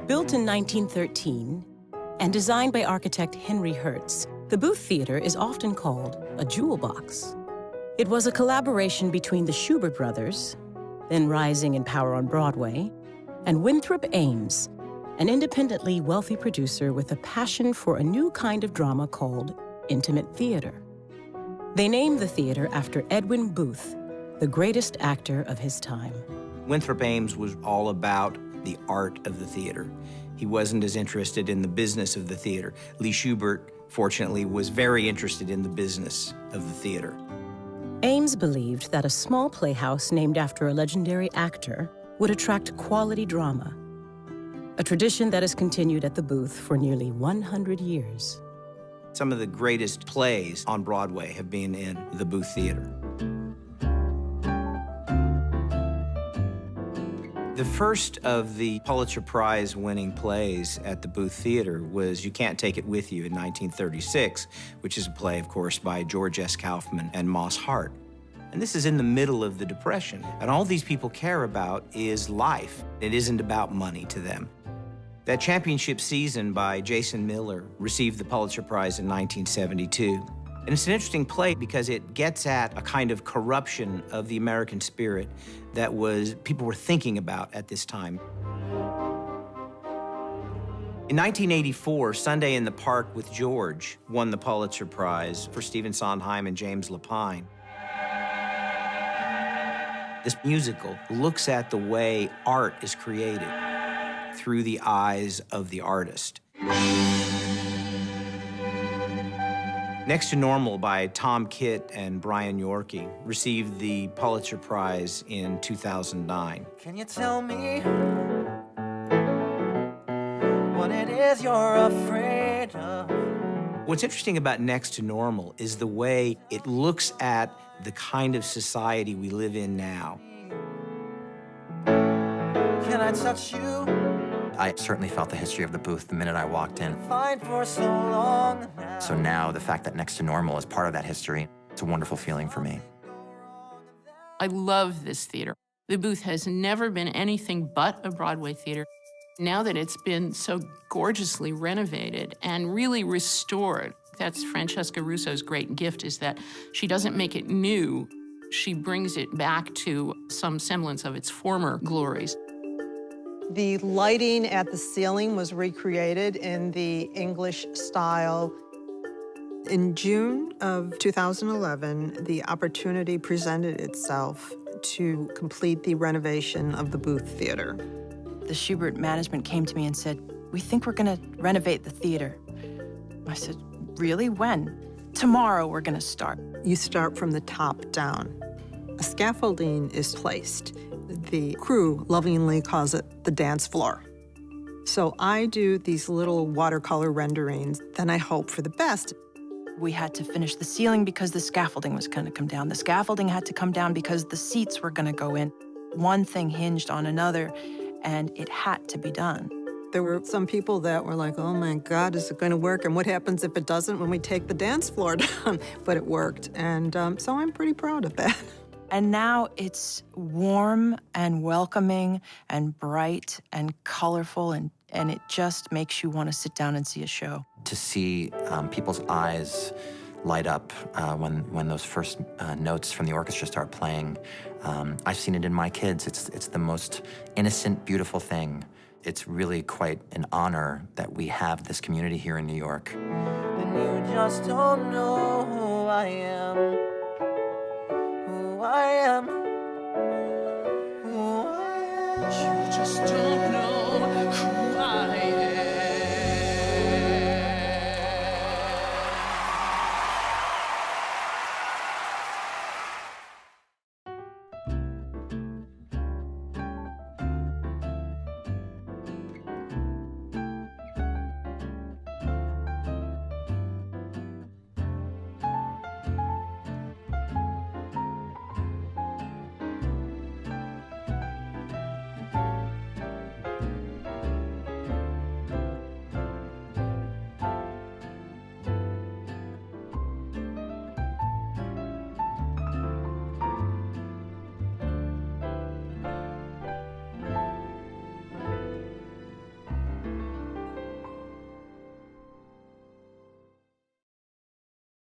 Built in 1913 and designed by architect Henry Herts, the Booth Theatre is often called a jewel box. It was a collaboration between the Shubert brothers, then rising in power on Broadway, and Winthrop Ames, an independently wealthy producer with a passion for a new kind of drama called intimate theater. They named the theater after Edwin Booth, the greatest actor of his time. Winthrop Ames was all about the art of the theater. He wasn't as interested in the business of the theater. Lee Shubert, fortunately, was very interested in the business of the theater. Ames believed that a small playhouse named after a legendary actor would attract quality drama, a tradition that has continued at the Booth for nearly 100 years. Some of the greatest plays on Broadway have been in the Booth Theater. The first of the Pulitzer Prize winning plays at the Booth Theater was You Can't Take It With You in 1936, which is a play, of course, by George S. Kaufman and Moss Hart. And this is in the middle of the Depression, and all these people care about is life. It isn't about money to them. That championship season by Jason Miller received the Pulitzer Prize in 1972. And it's an interesting play because it gets at a kind of corruption of the American spirit that people were thinking about at this time. In 1984, Sunday in the Park with George won the Pulitzer Prize for Stephen Sondheim and James Lapine. This musical looks at the way art is created through the eyes of the artist. Next to Normal by Tom Kitt and Brian Yorkey received the Pulitzer Prize in 2009. Can you tell me what it is you're afraid of? What's interesting about Next to Normal is the way it looks at the kind of society we live in now. Can I touch you? I certainly felt the history of the Booth the minute I walked in. Fine for so long now. So now the fact that Next to Normal is part of that history, it's a wonderful feeling for me. I love this theater. The Booth has never been anything but a Broadway theater. Now that it's been so gorgeously renovated and really restored, that's Francesca Russo's great gift, is that she doesn't make it new. She brings it back to some semblance of its former glories. The lighting at the ceiling was recreated in the English style. In June of 2011, the opportunity presented itself to complete the renovation of the Booth Theater. The Shubert management came to me and said, "We think we're gonna renovate the theater." I said, "Really? When?" "Tomorrow we're gonna start." You start from the top down. A scaffolding is placed. The crew lovingly calls it the dance floor. So I do these little watercolor renderings, then I hope for the best. We had to finish the ceiling because the scaffolding was gonna come down. The scaffolding had to come down because the seats were gonna go in. One thing hinged on another, and it had to be done. There were some people that were like, oh my God, is it gonna work? And what happens if it doesn't when we take the dance floor down? But it worked, and so I'm pretty proud of that. And now it's warm and welcoming and bright and colorful, and it just makes you want to sit down and see a show. To see people's eyes light up when those first notes from the orchestra start playing. I've seen it in my kids. It's the most innocent, beautiful thing. It's really quite an honor that we have this community here in New York. And you just don't know who I am. Who I am. Who I am. You just don't